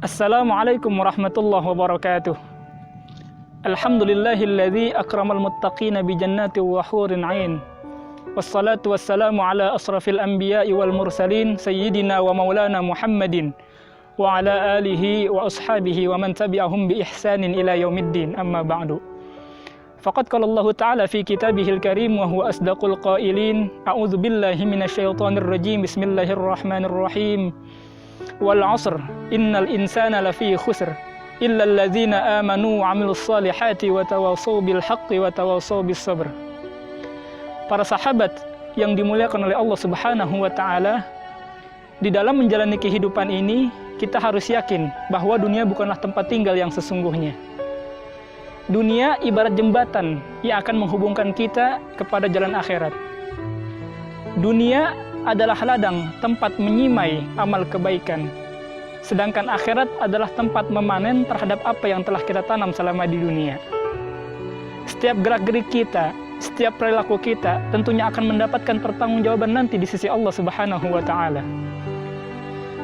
Assalamualaikum warahmatullahi wabarakatuh. Alhamdulillahilladzi akramal muttaqina bi jannati wa hurin 'ain. Wassalatu wassalamu ala asrafil anbiya'i wal mursalin sayyidina wa maulana Muhammadin wa ala alihi wa ashabihi wa man tabi'ahum bi ihsanin ila yaumiddin. Amma ba'du. Faqad qala Allah Ta'ala fi kitabihil karim wa huwa asdaqul qailin. A'udzu billahi minasyaitonir rajim. Bismillahirrahmanirrahim. Wal 'asr innal insana lafi khusr illa alladzina amanu wa 'amilus solihati wa tawassaw bil haqqi wa tawassaw bis sabr. Para sahabat yang dimuliakan oleh Allah Subhanahu wa taala, di dalam menjalani kehidupan ini kita harus yakin bahwa dunia bukanlah tempat tinggal yang sesungguhnya. Dunia ibarat jembatan yang akan menghubungkan kita kepada jalan akhirat. Dunia adalah ladang tempat menyimai amal kebaikan. Sedangkan akhirat adalah tempat memanen terhadap apa yang telah kita tanam selama di dunia. Setiap gerak-gerik kita, setiap perilaku kita tentunya akan mendapatkan pertanggungjawaban nanti di sisi Allah Subhanahu wa taala.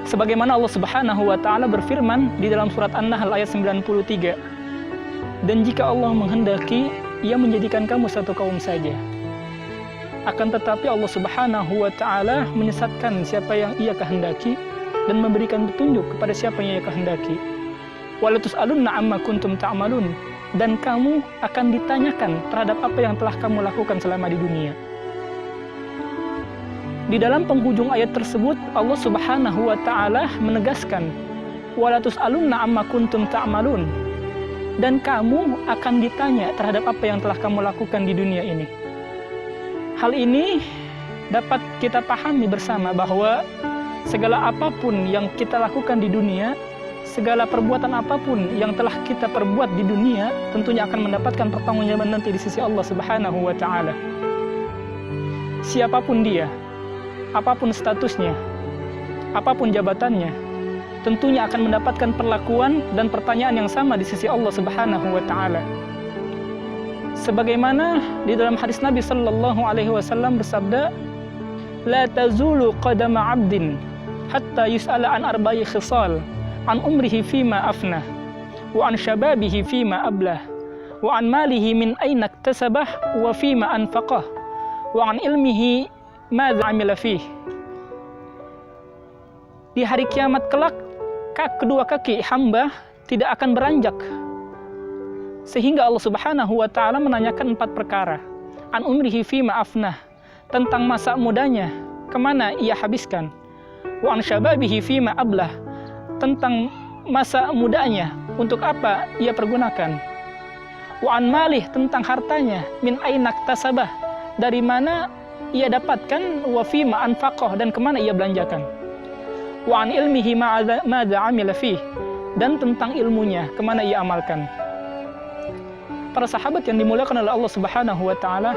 Sebagaimana Allah Subhanahu wa taala berfirman di dalam surat An-Nahl ayat 93. Dan jika Allah menghendaki, Ia menjadikan kamu satu kaum saja. Akan tetapi Allah Subhanahu wa taala menyesatkan siapa yang Ia kehendaki dan memberikan petunjuk kepada siapa yang Ia kehendaki. Wala tus'alunna amma kuntum ta'malun, dan kamu akan ditanyakan terhadap apa yang telah kamu lakukan selama di dunia. Di dalam penghujung ayat tersebut Allah Subhanahu wa taala menegaskan wala tus'alunna amma kuntum ta'malun, dan kamu akan ditanya terhadap apa yang telah kamu lakukan di dunia ini. Hal ini dapat kita pahami bersama bahwa segala apapun yang kita lakukan di dunia, segala perbuatan apapun yang telah kita perbuat di dunia, tentunya akan mendapatkan pertanggungjawaban nanti di sisi Allah Subhanahu wa taala. Siapapun dia, apapun statusnya, apapun jabatannya, tentunya akan mendapatkan perlakuan dan pertanyaan yang sama di sisi Allah Subhanahu wa taala. Sebagaimana di dalam hadis Nabi sallallahu alaihi wasallam bersabda, la tazulu qadama 'abdin hatta yus'ala an arba'i khisal, an umrihi fima afnah, wa an shababihi fima ablah, wa an malihi min aina iktasabah wa fima anfaqah, wa an ilmihi madza 'amila fih. Di hari kiamat kelak, kedua kaki hamba tidak akan beranjak sehingga Allah Subhanahu wa taala menanyakan 4 perkara. An umrihi fima afnah, tentang masa mudanya kemana ia habiskan. Wa an syababihi fima ablah, tentang masa mudanya untuk apa ia pergunakan. Wa an malih, tentang hartanya, min aina iktasabah, dari mana ia dapatkan, wa fima anfaqah, dan kemana ia belanjakan. Wa an ilmihi madza 'amila fih, dan tentang ilmunya kemana ia amalkan. Para sahabat yang dimuliakan oleh Allah Subhanahu wa taala,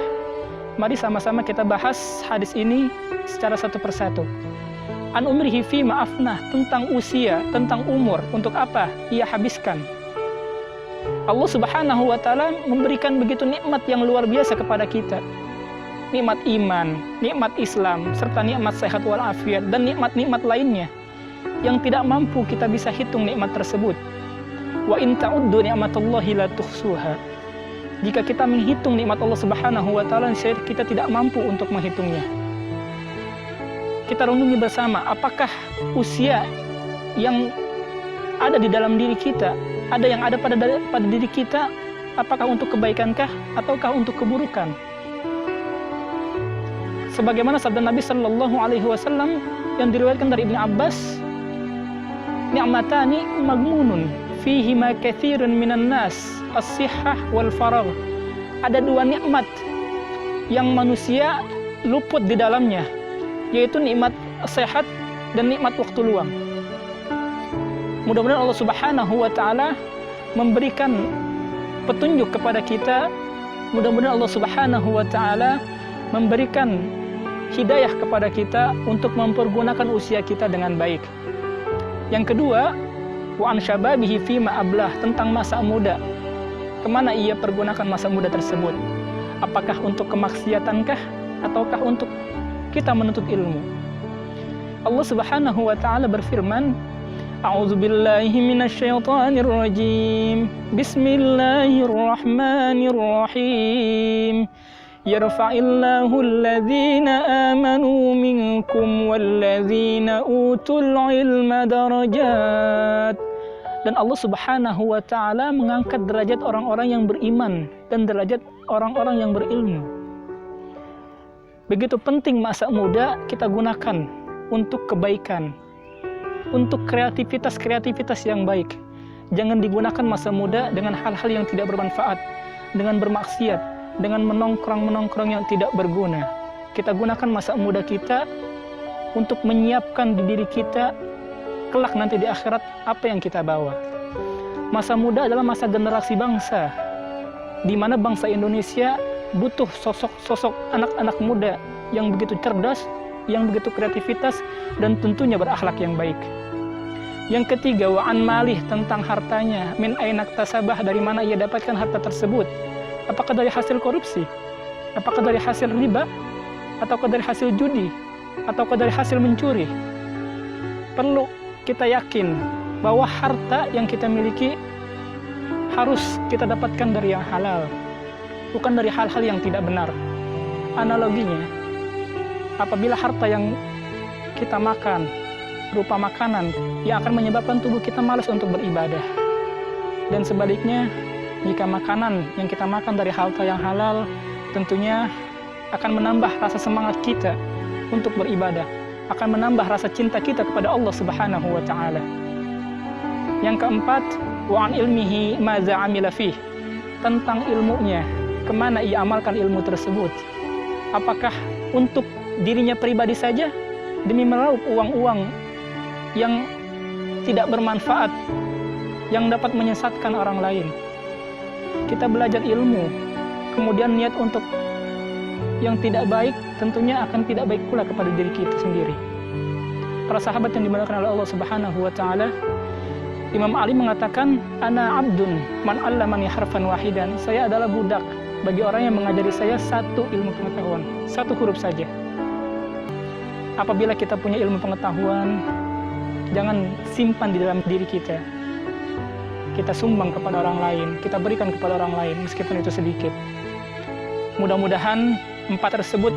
mari sama-sama kita bahas hadis ini secara satu persatu. An umrihi fima afnah, tentang usia, tentang umur, untuk apa ia habiskan. Allah Subhanahu wa taala memberikan begitu nikmat yang luar biasa kepada kita. Nikmat iman, nikmat Islam, serta nikmat sehat walafiat, dan nikmat-nikmat lainnya yang tidak mampu kita bisa hitung nikmat tersebut. Wa in ta'uddu ni'matallahi la tuhsuha. Jika kita menghitung nikmat Allah Subhanahu wa taala, kita tidak mampu untuk menghitungnya. Kita renungi bersama, apakah usia yang ada di dalam diri kita, ada yang ada pada diri kita, apakah untuk kebaikankah ataukah untuk keburukan? Sebagaimana sabda Nabi sallallahu alaihi wasallam yang diriwayatkan dari Ibnu Abbas, ni'matani magmunun fihi ma katsirun minan nas, as-sihhah wal faragh. Ada 2 nikmat yang manusia luput di dalamnya, yaitu nikmat sehat dan nikmat waktu luang. Mudah-mudahan Allah Subhanahu wa taala memberikan petunjuk kepada kita. Mudah-mudahan Allah Subhanahu wa taala memberikan hidayah kepada kita untuk mempergunakan usia kita dengan baik. Yang kedua, wa an syababihi fima ablah, tentang masa muda. Kemana ia pergunakan masa muda tersebut? Apakah untuk kemaksiatankah ataukah untuk kita menuntut ilmu? Allah Subhanahu wa taala berfirman, A'udzu billahi minasyaitonir rajim. Bismillahirrahmanirrahim. Yarfa'illahu alladhina amanu minkum walladzina utul ilma darajat. Dan Allah Subhanahu wa taala mengangkat derajat orang-orang yang beriman dan derajat orang-orang yang berilmu. Begitu penting masa muda kita gunakan untuk kebaikan, untuk kreativitas yang baik. Jangan digunakan masa muda dengan hal-hal yang tidak bermanfaat, dengan bermaksiat, dengan menongkrong yang tidak berguna. Kita gunakan masa muda kita untuk menyiapkan di diri kita kelak nanti di akhirat apa yang kita bawa. Masa muda adalah masa generasi bangsa, di mana bangsa Indonesia butuh sosok anak-anak muda yang begitu cerdas, yang begitu kreativitas, dan tentunya berakhlak yang baik. Yang ketiga, wa'an malih, tentang hartanya. Min aina iktasabah, dari mana ia dapatkan harta tersebut. Apakah dari hasil korupsi? Apakah dari hasil riba? Ataukah dari hasil judi? Ataukah dari hasil mencuri? Perlu kita yakin bahwa harta yang kita miliki harus kita dapatkan dari yang halal, bukan dari hal-hal yang tidak benar. Analoginya, apabila harta yang kita makan berupa makanan yang akan menyebabkan tubuh kita malas untuk beribadah, dan sebaliknya, jika makanan yang kita makan dari harta yang halal tentunya akan menambah rasa semangat kita untuk beribadah, akan menambah rasa cinta kita kepada Allah Subhanahu wa taala. Yang keempat, wa'an ilmihi maza amila fih, tentang ilmunya, kemana ia amalkan ilmu tersebut. Apakah untuk dirinya pribadi saja demi meraup uang-uang yang tidak bermanfaat, yang dapat menyesatkan orang lain. Kita belajar ilmu, kemudian niat untuk yang tidak baik, tentunya akan tidak baik pula kepada diri kita sendiri. Para sahabat yang dimuliakan oleh Allah Subhanahu wa taala, Imam Ali mengatakan, ana abdun man 'allamani harfan wahidan. Saya adalah budak bagi orang yang mengajari saya satu ilmu pengetahuan, satu huruf saja. Apabila kita punya ilmu pengetahuan, jangan simpan di dalam diri kita. Kita sumbang kepada orang lain, kita berikan kepada orang lain meskipun itu sedikit. Mudah-mudahan 4 tersebut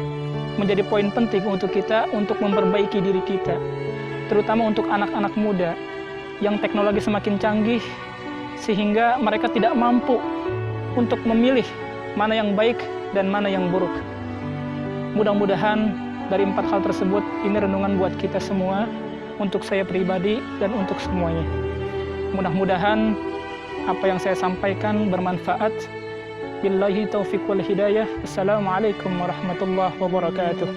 menjadi poin penting untuk kita untuk memperbaiki diri kita, terutama untuk anak-anak muda yang teknologi semakin canggih sehingga mereka tidak mampu untuk memilih mana yang baik dan mana yang buruk. Mudah-mudahan dari 4 hal tersebut ini renungan buat kita semua, untuk saya pribadi dan untuk semuanya. Mudah-mudahan apa yang saya sampaikan bermanfaat. Billahi taufiq wal hidayah. Assalamualaikum warahmatullahi wabarakatuh.